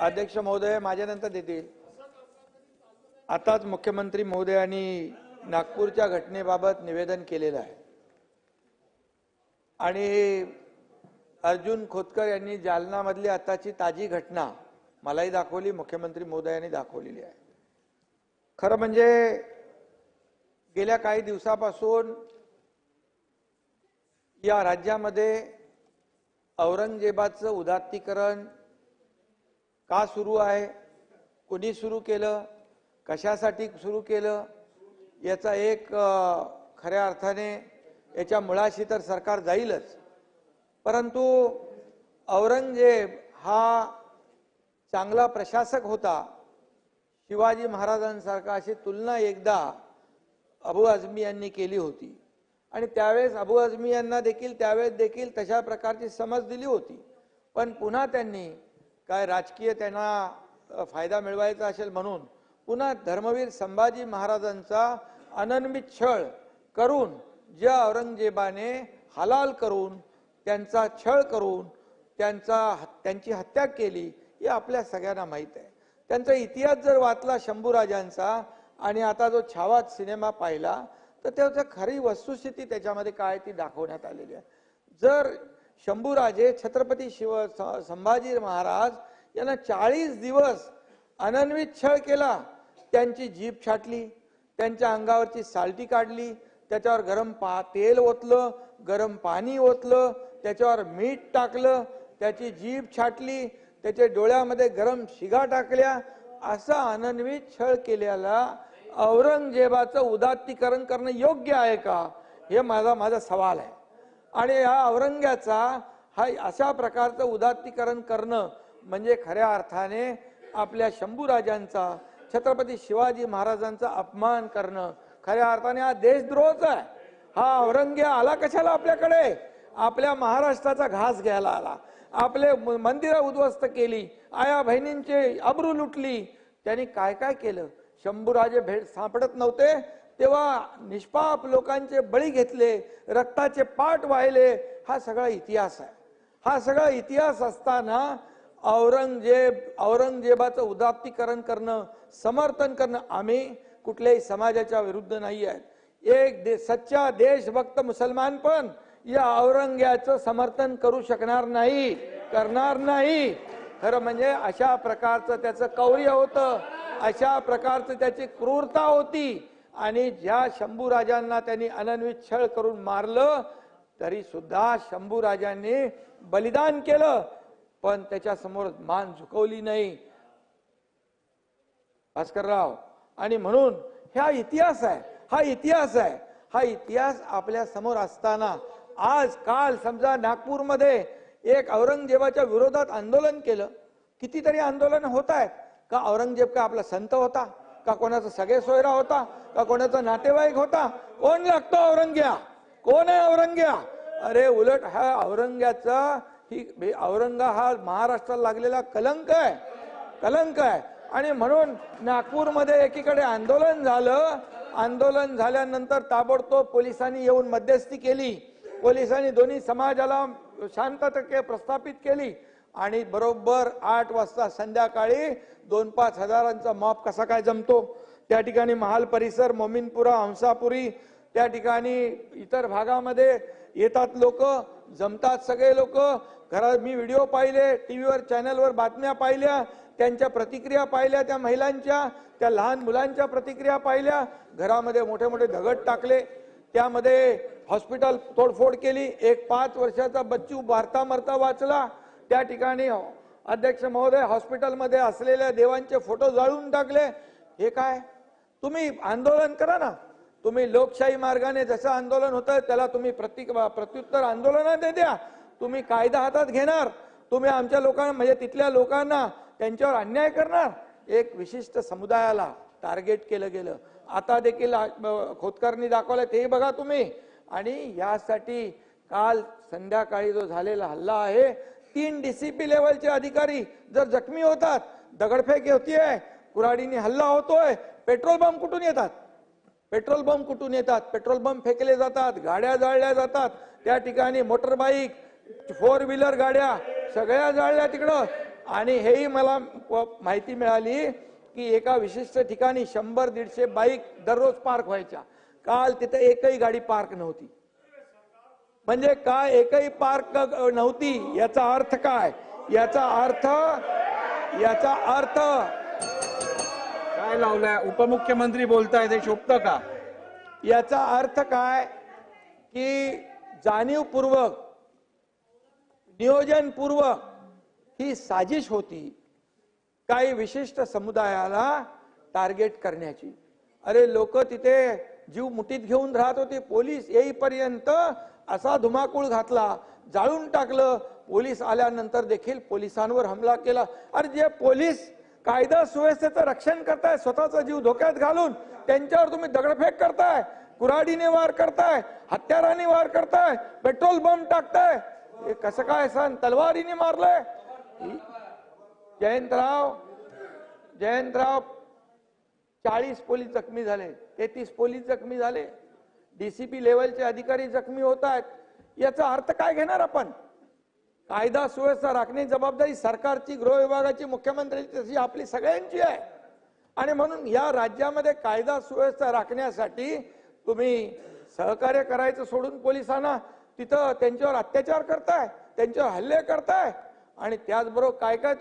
अध्यक्ष महोदय माझ्यानंतर देतील. आताच मुख्यमंत्री महोदयांनी नागपूरच्या घटनेबाबत निवेदन केलेलं आहे आणि अर्जुन खोतकर यांनी जालनामधली आताची ताजी घटना मलाही दाखवली, मुख्यमंत्री महोदयांनी दाखवलेली आहे. खरं म्हणजे गेल्या काही दिवसापासून या राज्यामध्ये औरंगजेबाचं उदात्तीकरण का सुरू आहे, कोणी सुरू केलं, कशासाठी सुरू केलं, याचा एक खऱ्या अर्थाने याच्या मुळाशी तर सरकार जाईलच. परंतु औरंगजेब हा चांगला प्रशासक होता. शिवाजी महाराजांसारखा अशी तुलना एकदा अबू आझमी यांनी केली होती आणि त्यावेळेस अबू आझमी यांना देखील त्यावेळेस देखील तशा प्रकारची समज दिली होती. पण पुन्हा त्यांनी काय राजकीय त्यांना फायदा मिळवायचा असेल म्हणून पुन्हा धर्मवीर संभाजी महाराजांचा अनन्वित छळ करून ज्या औरंगजेबाने हलाल करून त्यांचा छळ करून त्यांची हत्या केली हे आपल्या सगळ्यांना माहीत आहे. त्यांचा इतिहास जर वाचला शंभूराजांचा आणि आता जो छावा सिनेमा पाहिला तर त्याची खरी वस्तुस्थिती त्याच्यामध्ये काय ती दाखवण्यात आलेली आहे. जर शंभूराजे छत्रपती संभाजी महाराज यांना 40 दिवस अनन्वित छळ केला, त्यांची जीभ छाटली, त्यांच्या अंगावरची साल्टी काढली, त्याच्यावर गरम तेल ओतलं, गरम पाणी ओतलं, त्याच्यावर मीठ टाकलं, त्याची जीभ छाटली, त्याच्या डोळ्यामध्ये गरम शिगा टाकल्या, असा अनन्वित छळ केलेला औरंगजेबाचं उदात्तीकरण करणं योग्य आहे का, हे माझा सवाल आहे. आणि या औरंग्याचा हा अशा प्रकारचं उदात्तीकरण करणं म्हणजे खऱ्या अर्थाने आपल्या शंभूराजांचा छत्रपती शिवाजी महाराजांचा अपमान करणं, खऱ्या अर्थाने हा देशद्रोहच आहे. हा औरंग्या आला कशाला आपल्याकडे? आपल्या महाराष्ट्राचा घास घ्यायला आला, आपले मंदिरं उद्ध्वस्त केली, आया बहिणींचे अब्रू लुटली. त्यांनी काय काय केलं? शंभूराजे भेट सापडत नव्हते तेव्हा निष्पाप लोकांचे बळी घेतले, रक्ताचे पाट वाहिले. हा सगळा इतिहास आहे. हा सगळा इतिहास असताना औरंगजेबाचं उदात्तीकरण करणं, समर्थन करणं, आम्ही कुठल्याही समाजाच्या विरुद्ध नाही आहे. एक सच्चा देशभक्त मुसलमान पण या औरंग्याचं समर्थन करू शकणार नाही, करणार नाही. खरं म्हणजे अशा प्रकारचं त्याचं कौर्य होतं, अशा प्रकारचं त्याची क्रूरता होती. आणि ज्या शंभूराजांना त्यांनी अनन्वित छळ करून मारलं तरी सुद्धा शंभूराजांनी बलिदान केलं, पण त्याच्या समोर मान झुकवली नाही भास्करराव. आणि म्हणून हा इतिहास आहे, हा इतिहास आहे. हा इतिहास आपल्या समोर असताना आज काल समजा नागपूरमध्ये एक औरंगजेबाच्या विरोधात आंदोलन केलं. कितीतरी आंदोलन होत आहेत. का औरंगजेब का आपला संत होता का, कोणाचा सगळे सोयरा होता का, कोणाचा नातेवाईक होता? कोण लागतो औरंग्या? कोण आहे औरंग्या? अरे उलट हा औरंग्याचा औरंगा हा महाराष्ट्राला लागलेला कलंक आहे, कलंक आहे. आणि म्हणून नागपूरमध्ये एकीकडे आंदोलन झालं, आंदोलन झाल्यानंतर ताबडतोब पोलिसांनी येऊन मध्यस्थी केली. पोलिसांनी दोन्ही समाजाला शांतता प्रस्थापित केली आणि बरोबर 8 वाजता संध्याकाळी 2-5 हजारांचा मॉब कसा काय जमतो. त्या ठिकाणी महाल परिसर, मोमीनपुरा, हंसापुरी, त्या ठिकाणी इतर भागामध्ये येतात लोक, जमतात सगळे लोक. घरात मी व्हिडिओ पाहिले, टीव्हीवर चॅनलवर बातम्या पाहिल्या, त्यांच्या प्रतिक्रिया पाहिल्या, त्या महिलांच्या, त्या लहान मुलांच्या प्रतिक्रिया पाहिल्या. घरामध्ये मोठे मोठे दगड टाकले, त्यामध्ये हॉस्पिटल तोडफोड केली. एक 5 वर्षाचा बच्चू भारता मरता वाचला. त्या ठिकाणी अध्यक्ष महोदय हॉस्पिटलमध्ये असलेल्या देवांचे फोटो जाळून टाकले. हे काय? तुम्ही आंदोलन करा ना, तुम्ही लोकशाही मार्गाने जसं आंदोलन होतं त्याला तुम्ही प्रत्युत्तर आंदोलनात द्या. तुम्ही कायदा हातात घेणार, तुम्ही आमच्या लोकांना म्हणजे तिथल्या लोकांना त्यांच्यावर अन्याय करणार. एक विशिष्ट समुदायाला टार्गेट केलं गेलं. आता देखील खोतकरनी दाखवलं ते बघा तुम्ही. आणि यासाठी काल संध्याकाळी जो झालेला हल्ला आहे, 3 DCP लेवलचे अधिकारी जर जखमी होतात, दगडफेक होतीये, कुऱ्हाडीने हल्ला होतोय, पेट्रोल बंब कुठून येतात? पेट्रोल बंब कुठून येतात? पेट्रोल बंब फेकले जातात, गाड्या जाळल्या जातात. त्या ठिकाणी मोटरबाईक, 4 व्हीलर गाड्या सगळ्या जाळल्या तिकडं. आणि हेही मला माहिती मिळाली की एका विशिष्ट ठिकाणी 100-150 बाईक दररोज पार्क व्हायच्या. काल तिथे एकही गाडी पार्क नव्हती. म्हणजे काय एकही पार्क नव्हती याचा अर्थ काय? याचा अर्थ काय लावलाय? उपमुख्यमंत्री बोलतायत, हे शोभतं का? याचा अर्थ काय की जाणीवपूर्वक नियोजनपूर्वक ही साजिश होती काही विशिष्ट समुदायाला टार्गेट करण्याची. अरे लोक तिथे जीव मुठीत घेऊन राहत होते. पोलीस येईपर्यंत असा धुमाकूळ घातला, जाळून टाकलं. पोलीस आल्यानंतर देखील पोलिसांवर हमला केला. अरे जे पोलीस कायदा सुव्यवस्थेचं रक्षण करताय, स्वतःचा जीव धोक्यात घालून त्यांच्यावर तुम्ही दगडफेक करताय, कुऱ्हाडीने वार करताय, हत्याराने वार करताय, पेट्रोल बॉम्ब टाकताय. हे कसं काय सण? तलवारीने मारलंय. जयंतराव 40 पोलीस जखमी झाले, 33 पोलीस जखमी झाले, डीसीपी लेवलचे अधिकारी जखमी होत आहेत. याचा अर्थ काय घेणार आपण? कायदा सुव्यवस्था राखण्याची जबाबदारी सरकारची, गृह विभागाची, मुख्यमंत्र्यांची, तशी आपली सगळ्यांची आहे. आणि म्हणून या राज्यामध्ये कायदा सुव्यवस्था राखण्यासाठी तुम्ही सहकार्य करायचं सोडून पोलिसांना तिथं त्यांच्यावर अत्याचार करताय, त्यांच्यावर हल्ले करताय. आणि त्याचबरोबर काय काय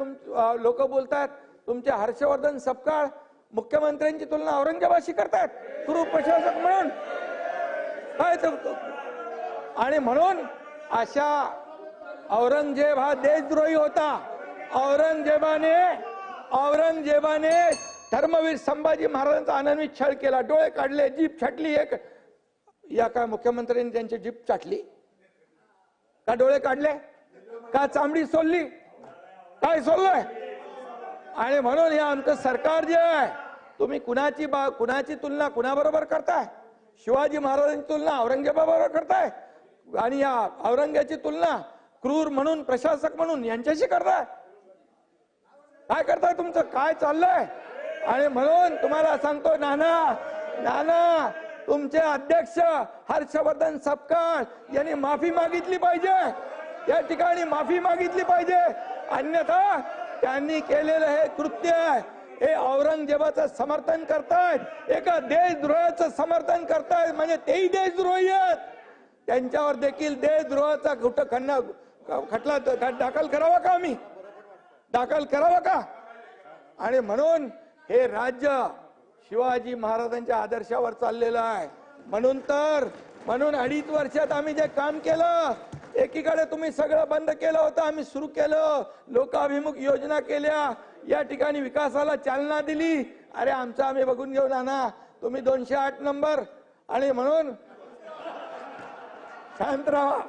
लोक बोलतायत, तुमचे हर्षवर्धन सपकाळ मुख्यमंत्र्यांची तुलना औरंगजेबाशी करतायत क्रूर प्रशासक म्हणून. काय आणि म्हणून अशा औरंगजेब हा देशद्रोही होता. औरंगजेबाने धर्मवीर संभाजी महाराजांचा अनन्वित छळ केला, डोळे काढले, जीभ छाटली. एक या काय मुख्यमंत्र्यांनी त्यांची जीभ चाटली का? डोळे काढले का? चामडी सोलली? काय सोललंय? आणि म्हणून हे आमचं सरकार जे आहे, तुम्ही कुणाची तुलना कुणाबरोबर करताय? शिवाजी महाराजांची तुलना औरंगजेबाबरोबर करताय आणि या औरंगजेबाची तुलना क्रूर म्हणून, प्रशासक म्हणून यांच्याशी करताय. काय करताय? तुमचं काय चाललंय? आणि म्हणून तुम्हाला सांगतो नाना, तुमचे अध्यक्ष हर्षवर्धन सपकाळ यांनी माफी मागितली पाहिजे. या ठिकाणी माफी मागितली पाहिजे. अन्यथा त्यांनी केलेलं हे कृत्य हे औरंगजेबाचं समर्थन करतायत, एका देशद्रोहाचं समर्थन करतायत. म्हणजे तेही देशद्रोही आहेत. त्यांच्यावर देखील देशद्रोहाचा खटला दाखल करावा का? आम्ही दाखल करावा का? आणि म्हणून हे राज्य शिवाजी महाराजांच्या आदर्शावर चाललेलं आहे. म्हणून 2.5 वर्षात आम्ही जे काम केलं, एकीकडे तुम्ही सगळं बंद केलं होतं, आम्ही सुरू केलं, लोकाभिमुख योजना केल्या, या ठिकाणी विकासाला चालना दिली. अरे आमचं आम्ही बघून घेऊ ना. तुम्ही 208 नंबर. आणि म्हणून शांत राहा.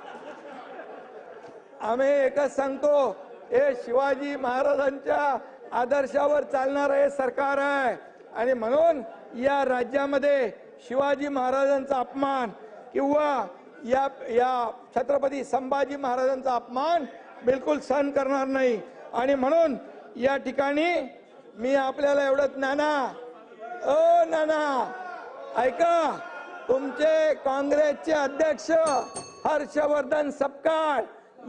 आम्ही एकच सांगतो, हे शिवाजी महाराजांच्या आदर्शावर चालणारं हे सरकार आहे. आणि म्हणून या राज्यामध्ये शिवाजी महाराजांचा अपमान किंवा या छत्रपती संभाजी महाराजांचा अपमान बिलकुल सहन करणार नाही. आणि म्हणून या ठिकाणी मी आपल्याला एवढंच नाना ऐका, तुमचे काँग्रेसचे अध्यक्ष हर्षवर्धन सपकाळ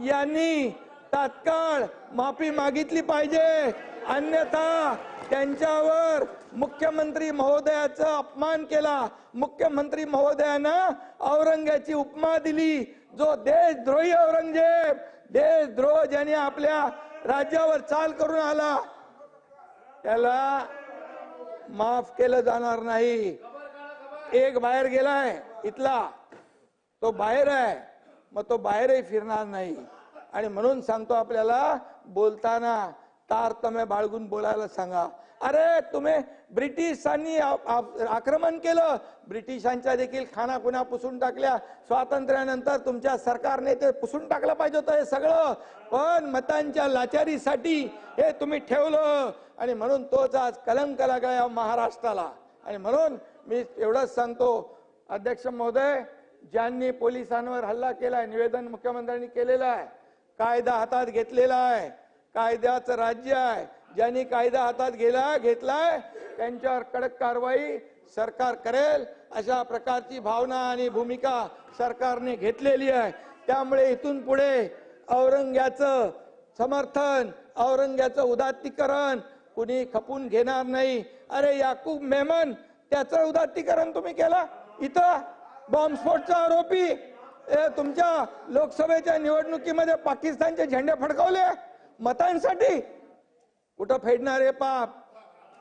यांनी तात्काळ माफी मागितली पाहिजे. अन्यथा त्यांच्यावर मुख्यमंत्री महोदयाचा अपमान केला. मुख्यमंत्री महोदयानं औरंगजेबाची उपमा दिली. जो देशद्रोही औरंगजेब, देशद्रोह ज्याने आपल्या राज्यावर चाल करून आला, त्याला माफ केलं जाणार नाही. एक बाहेर गेलाय इथला, तो बाहेर आहे, मग तो बाहेरही फिरणार नाही. आणि म्हणून सांगतो आपल्याला, बोलताना तारतम्य बाळगून बोलायला सांगा. अरे तुम्ही ब्रिटिशांनी आक्रमण केलं, ब्रिटिशांच्या देखील खानाखुणा पुसून टाकल्या. स्वातंत्र्यानंतर तुमच्या सरकारने ते पुसून टाकलं पाहिजे होतं हे सगळं, पण मतांच्या लाचारीसाठी हे तुम्ही ठेवलं. आणि म्हणून तोच आज कलंक लागला या महाराष्ट्राला. आणि म्हणून मी एवढंच सांगतो, अध्यक्ष महोदय, ज्यांनी पोलिसांवर हल्ला केलाय, निवेदन मुख्यमंत्र्यांनी केलेलं आहे, कायदा हातात घेतलेला आहे, कायद्याचं राज्य आहे, ज्यांनी कायदा हातात घेतलाय त्यांच्यावर कडक कारवाई सरकार करेल, अशा प्रकारची भावना आणि भूमिका सरकारने घेतलेली आहे. त्यामुळे इथून पुढे औरंगजेबाचं समर्थन, औरंग्याचं उदात्तीकरण कुणी खपून घेणार नाही. अरे याकूब मेमन त्याचं उदात्तीकरण तुम्ही केलं. इथं बॉम्बस्फोटचा आरोपी तुमच्या लोकसभेच्या निवडणुकीमध्ये पाकिस्तानचे झेंडे फडकवले मतांसाठी. कुठं फेडणार आहे पाप.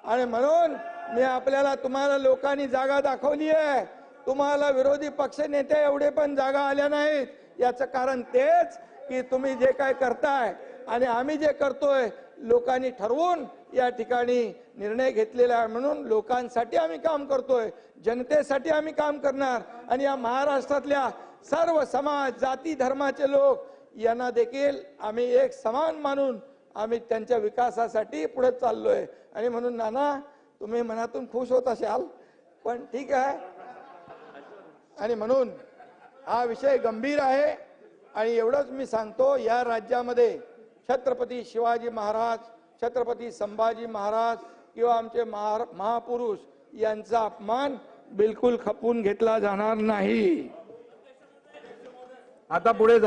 आणि म्हणून मी आपल्याला तुम्हाला लोकांनी जागा दाखवली आहे. तुम्हाला विरोधी पक्ष नेते एवढे पण जागा आल्या नाहीत. याचं कारण तेच की तुम्ही जे काय करताय आणि आम्ही जे करतोय लोकांनी ठरवून या ठिकाणी निर्णय घेतलेला आहे. म्हणून लोकांसाठी आम्ही काम करतोय, जनतेसाठी आम्ही काम करणार. आणि या महाराष्ट्रातल्या सर्व समाज जाती धर्माचे लोक यांना देखील आम्ही एक समान मानून आम्ही त्यांच्या विकासासाठी पुढे चाललोय. आणि म्हणून नाना तुम्ही मनातून खुश होत असाल पण ठीक आहे. आणि म्हणून हा विषय गंभीर आहे. आणि एवढंच मी सांगतो, या राज्यामध्ये छत्रपती शिवाजी महाराज, छत्रपती संभाजी महाराज किंवा आमचे महापुरुष यांचा अपमान बिलकुल खपून घेतला जाणार नाही. आता पुढे